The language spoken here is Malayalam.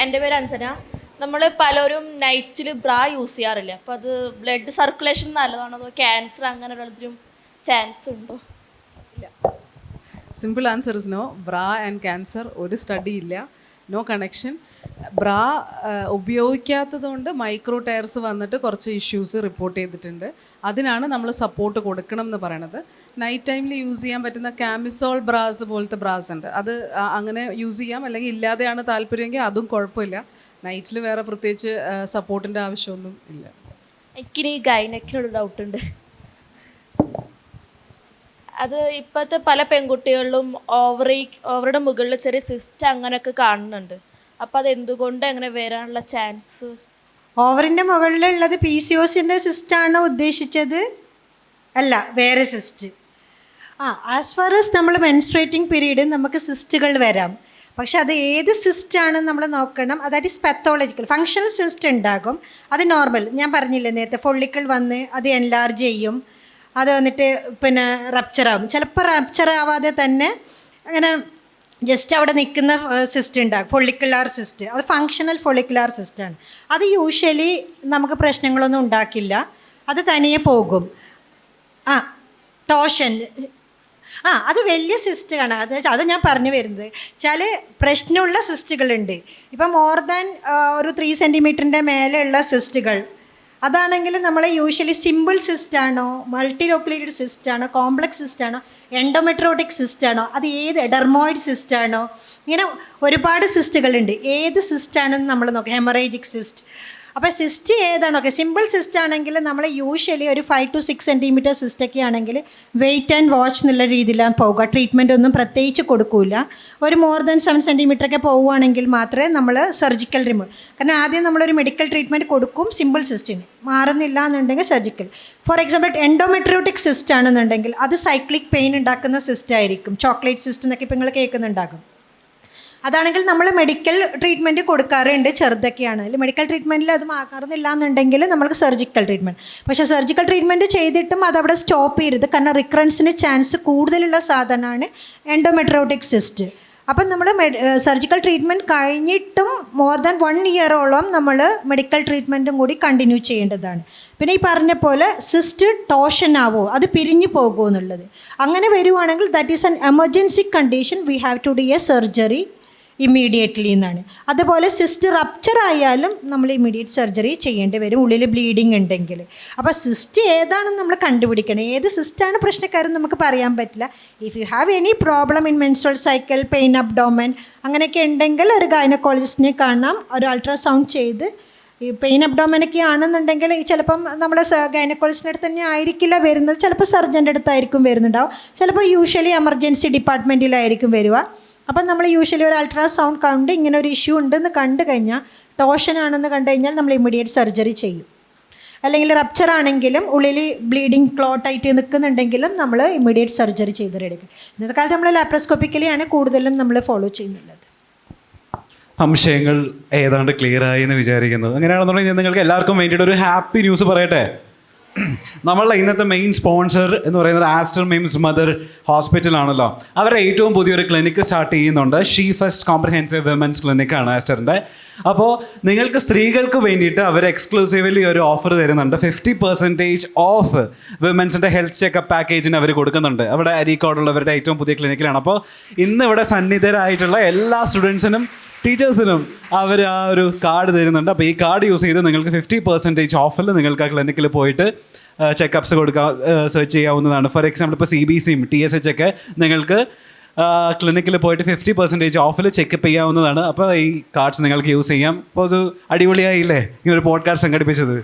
എൻ്റെ പേര് അഞ്ജന. നമ്മൾ പലരും നൈറ്റിൽ ബ്രാ യൂസ് ചെയ്യാറില്ല. അപ്പോൾ അത് ബ്ലഡ് സർക്കുലേഷൻ നല്ലതാണോ അതോ ക്യാൻസർ അങ്ങനെയുള്ളതിനും ചാൻസ് ഉണ്ടോ? ഇല്ല. Simple answer is no. Bra and cancer ഒരു സ്റ്റഡി ഇല്ല, നോ കണക്ഷൻ. ബ്രാ ഉപയോഗിക്കാത്തത് കൊണ്ട് മൈക്രോ ടയർസ് വന്നിട്ട് കുറച്ച് ഇഷ്യൂസ് റിപ്പോർട്ട് ചെയ്തിട്ടുണ്ട്. അതിനാണ് നമ്മൾ സപ്പോർട്ട് കൊടുക്കണം എന്ന് പറയണത്. നൈറ്റ് ടൈമിൽ യൂസ് ചെയ്യാൻ പറ്റുന്ന കാമിസോൾ ബ്രാസ് പോലത്തെ ബ്രാസ് ഉണ്ട്, അത് അങ്ങനെ യൂസ് ചെയ്യാം. അല്ലെങ്കിൽ ഇല്ലാതെയാണ് താല്പര്യമെങ്കിൽ അതും കുഴപ്പമില്ല. നൈറ്റിൽ വേറെ പ്രത്യേകിച്ച് സപ്പോർട്ടിൻ്റെ ആവശ്യമൊന്നും ഇല്ല. എനിക്കിനി ഗൈനക്കിനൊരു ഡൗട്ടുണ്ട്. അത് ഇപ്പോഴത്തെ പല പെൺകുട്ടികളിലും ഓവറുടെ മുകളിൽ ചെറിയ സിസ്റ്റ് അങ്ങനെയൊക്കെ കാണുന്നുണ്ട്. അപ്പോൾ അത് എന്തുകൊണ്ട് അങ്ങനെ വരാനുള്ള ചാൻസ്? ഓവറിൻ്റെ മുകളിലുള്ളത് PCOSൻ്റെ സിസ്റ്റാണോ ഉദ്ദേശിച്ചത്? അല്ല, വേറെ സിസ്റ്റ്. ആസ് ഫാർ ആസ് നമ്മൾ മെൻസ്ട്രേറ്റിംഗ് പീരീഡ് നമുക്ക് സിസ്റ്റുകൾ വരാം. പക്ഷെ അത് ഏത് സിസ്റ്റാണ് നമ്മൾ നോക്കണം. അതായത് പാത്തോളജിക്കൽ ഫങ്ഷണൽ സിസ്റ്റ് ഉണ്ടാകും, അത് നോർമൽ. ഞാൻ പറഞ്ഞില്ലേ നേരത്തെ, ഫോളിക്കിൾ വന്ന് അത് എൻലാർജ് ചെയ്യും, അത് വന്നിട്ട് പിന്നെ റപ്ചർ ആവും. ചിലപ്പോൾ റപ്ചർ ആവാതെ തന്നെ അങ്ങനെ ജസ്റ്റ് അവിടെ നിൽക്കുന്ന സിസ്റ്റ് ഉണ്ടാകും, ഫോളിക്കുലാർ സിസ്റ്റ്. അത് ഫങ്ഷണൽ ഫോളിക്കുലാർ സിസ്റ്റാണ്. അത് യൂഷ്വലി നമുക്ക് പ്രശ്നങ്ങളൊന്നും ഉണ്ടാക്കില്ല, അത് തനിയെ പോകും. ടോഷൻ അത് വലിയ സിസ്റ്റാണ്. അത് ഞാൻ പറഞ്ഞു വരുന്നത് ചില പ്രശ്നമുള്ള സിസ്റ്റുകളുണ്ട്. ഇപ്പം മോർ ദാൻ ഒരു 3 സെൻറ്റിമീറ്ററിൻ്റെ മേലെയുള്ള സിസ്റ്റുകൾ, അതാണെങ്കിൽ നമ്മൾ യൂഷ്വലി സിമ്പിൾ സിസ്റ്റാണോ, മൾട്ടിലോക്കുലേറ്റഡ് സിസ്റ്റാണോ, കോംപ്ലക്സ് സിസ്റ്റാണോ, എൻഡോമെട്രോട്ടിക് സിസ്റ്റാണോ, അത് ഏത് ഡെർമോയിഡ് സിസ്റ്റാണോ, ഇങ്ങനെ ഒരുപാട് സിസ്റ്റുകളുണ്ട്. ഏത് സിസ്റ്റാണെന്ന് നമ്മൾ നോക്കുക. Haemorrhagic cyst. അപ്പോൾ സിസ്റ്റ് ഏതാണോ? ഓക്കെ, സിമ്പിൾ സിസ്റ്റ് ആണെങ്കിൽ നമ്മൾ യൂഷ്വലി ഒരു 5 to 6 സെൻറ്റിമീറ്റർ സിസ്റ്റൊക്കെ ആണെങ്കിൽ വെയിറ്റ് ആൻഡ് വാച്ച് എന്നുള്ള രീതിയിലാണ് പോവുക. ട്രീറ്റ്മെൻ്റ് ഒന്നും പ്രത്യേകിച്ച് കൊടുക്കില്ല. ഒരു മോർ ദാൻ 7 സെൻറ്റിമീറ്ററൊക്കെ പോവുകയാണെങ്കിൽ മാത്രമേ നമ്മൾ സർജിക്കൽ റിമൂവ്. കാരണം ആദ്യം നമ്മളൊരു മെഡിക്കൽ ട്രീറ്റ്മെൻറ്റ് കൊടുക്കും സിമ്പിൾ സിസ്റ്റിന്, മാറുന്നില്ല എന്നുണ്ടെങ്കിൽ സർജിക്കൽ. ഫോർ എക്സാമ്പിൾ എൻഡോമെട്രോട്ടിക് സിസ്റ്റ് ആണെന്നുണ്ടെങ്കിൽ അത് സൈക്ലിക് പെയിൻ ഉണ്ടാക്കുന്ന സിസ്റ്റ് ആയിരിക്കും. ചോക്ലേറ്റ് സിസ്റ്റ് എന്നൊക്കെ ഇപ്പോൾ നിങ്ങൾ കേൾക്കുന്നുണ്ടാകും. അതാണെങ്കിൽ നമ്മൾ മെഡിക്കൽ ട്രീറ്റ്മെൻറ്റ് കൊടുക്കാറുണ്ട്. ചെറുതൊക്കെയാണെങ്കിൽ മെഡിക്കൽ ട്രീറ്റ്മെൻറ്റിൽ അത് മാറുന്നില്ല എന്നുണ്ടെങ്കിൽ നമ്മൾക്ക് സർജിക്കൽ ട്രീറ്റ്മെൻറ്റ്. പക്ഷേ സർജിക്കൽ ട്രീറ്റ്മെൻറ്റ് ചെയ്തിട്ടും അതവിടെ സ്റ്റോപ്പ് ചെയ്യരുത്. കാരണം റിക്കറൻസിന് ചാൻസ് കൂടുതലുള്ള സാധനമാണ് എൻഡോമെട്രോട്ടിക് സിസ്റ്റ്. അപ്പം നമ്മൾ സർജിക്കൽ ട്രീറ്റ്മെൻറ്റ് കഴിഞ്ഞിട്ടും മോർ ദാൻ 1 ഇയറോളം നമ്മൾ മെഡിക്കൽ ട്രീറ്റ്മെൻറ്റും കൂടി കണ്ടിന്യൂ ചെയ്യേണ്ടതാണ്. പിന്നെ ഈ പറഞ്ഞ പോലെ സിസ്റ്റ് ടോഷൻ ആവോ, അത് പിരിഞ്ഞു പോകുമോ എന്നുള്ളത്. അങ്ങനെ വരുവാണെങ്കിൽ that is an emergency condition, we have to do a surgery immediately എന്നാണ്. അതുപോലെ സിസ്റ്റ് റപ്ചർ ആയാലും നമ്മൾ ഇമ്മീഡിയറ്റ് സർജറി ചെയ്യേണ്ടി വരും, ഉള്ളിൽ ബ്ലീഡിങ് ഉണ്ടെങ്കിൽ. അപ്പോൾ സിസ്റ്റ് ഏതാണെന്ന് നമ്മൾ കണ്ടുപിടിക്കണം. ഏത് സിസ്റ്റാണ് പ്രശ്നക്കാരെന്ന് നമുക്ക് പറയാൻ പറ്റില്ല. If you have any problem in menstrual cycle, pain abdomen അങ്ങനെയൊക്കെ ഉണ്ടെങ്കിൽ ഒരു ഗൈനക്കോളജിസ്റ്റിനെ കാണാം. ഒരു അൾട്രാസൗണ്ട് ചെയ്ത് ഈ പെയിൻ അബ്ഡോമനൊക്കെ ആണെന്നുണ്ടെങ്കിൽ ചിലപ്പം നമ്മൾ ഗൈനക്കോളജിസ്റ്റിൻ്റെ അടുത്ത് തന്നെ ആയിരിക്കില്ല വരുന്നത്, ചിലപ്പോൾ സർജൻ്റെ അടുത്തായിരിക്കും വരുന്നുണ്ടാവും, ചിലപ്പോൾ യൂഷ്വലി എമർജൻസി ഡിപ്പാർട്ട്മെൻറ്റിലായിരിക്കും വരിക. അപ്പം നമ്മൾ യൂഷ്വലി ഒരു അൾട്രാസൗണ്ട് കണ്ട് ഇങ്ങനെ ഒരു ഇഷ്യൂ ഉണ്ടെന്ന് കണ്ടു കഴിഞ്ഞാൽ, ടോഷൻ ആണെന്ന് കണ്ടു കഴിഞ്ഞാൽ നമ്മൾ ഇമ്മീഡിയറ്റ് സർജറി ചെയ്യും. അല്ലെങ്കിൽ റപ്ചർ ആണെങ്കിലും ഉള്ളിൽ ബ്ലീഡിങ് ക്ലോട്ടായിട്ട് നിൽക്കുന്നുണ്ടെങ്കിലും നമ്മൾ ഇമ്മീഡിയറ്റ് സർജറി ചെയ്തെടുക്കും. ഇന്നത്തെ കാലത്ത് നമ്മൾ ലാപ്രോസ്കോപ്പിക്കലിയാണ് കൂടുതലും നമ്മൾ ഫോളോ ചെയ്യുന്നുള്ളത്. സംശയങ്ങൾ ഏതാണ്ട് ക്ലിയർ ആയി എന്ന് വിചാരിക്കുന്നത്. അങ്ങനെയാണെന്നുണ്ടെങ്കിൽ നിങ്ങൾക്ക് എല്ലാവർക്കും വേണ്ടിയിട്ട് ഒരു ഹാപ്പി ന്യൂസ് പറയട്ടെ. നമ്മളുടെ ഇന്നത്തെ മെയിൻ സ്പോൺസർ എന്ന് പറയുന്നത് ആസ്റ്റർ മിംസ് മദർ ഹോസ്പിറ്റലാണല്ലോ. അവരുടെ ഏറ്റവും പുതിയൊരു ക്ലിനിക്ക് സ്റ്റാർട്ട് ചെയ്യുന്നുണ്ട്. ഷീ ഫസ്റ്റ് കോംപ്രഹെൻസീവ് വിമൻസ് ക്ലിനിക്കാണ് ആസ്റ്ററിൻ്റെ. അപ്പോൾ നിങ്ങൾക്ക് സ്ത്രീകൾക്ക് വേണ്ടിയിട്ട് അവർ എക്സ്ക്ലൂസീവ്ലി ഒരു ഓഫർ തരുന്നുണ്ട്. 50% ഓഫ് വിമൻസിൻ്റെ ഹെൽത്ത് ചെക്കപ്പ് പാക്കേജിന് അവർ കൊടുക്കുന്നുണ്ട്. അവിടെ അരീക്കോടുള്ളവരുടെ ഏറ്റവും പുതിയ ക്ലിനിക്കിലാണ്. അപ്പോൾ ഇന്ന് ഇവിടെ സന്നിധരായിട്ടുള്ള എല്ലാ സ്റ്റുഡൻസിനും ടീച്ചേഴ്സിനും അവർ ആ ഒരു കാർഡ് തരുന്നുണ്ട്. അപ്പോൾ ഈ കാർഡ് യൂസ് ചെയ്ത് നിങ്ങൾക്ക് 50% ഓഫിൽ നിങ്ങൾക്ക് ആ ക്ലിനിക്കിൽ പോയിട്ട് ചെക്കപ്സ് കൊടുക്കാൻ സെർച്ച് ചെയ്യാവുന്നതാണ്. ഫോർ എക്സാമ്പിൾ ഇപ്പോൾ CBCയും TSH ഒക്കെ നിങ്ങൾക്ക് ക്ലിനിക്കിൽ പോയിട്ട് 50% ഓഫിൽ ചെക്കപ്പ് ചെയ്യാവുന്നതാണ്. അപ്പോൾ ഈ കാർഡ്സ് നിങ്ങൾക്ക് യൂസ് ചെയ്യാം. അപ്പോൾ അത് അടിപൊളിയായില്ലേ ഇങ്ങനൊരു പോഡ്കാസ്റ്റ് സംഘടിപ്പിച്ചത്?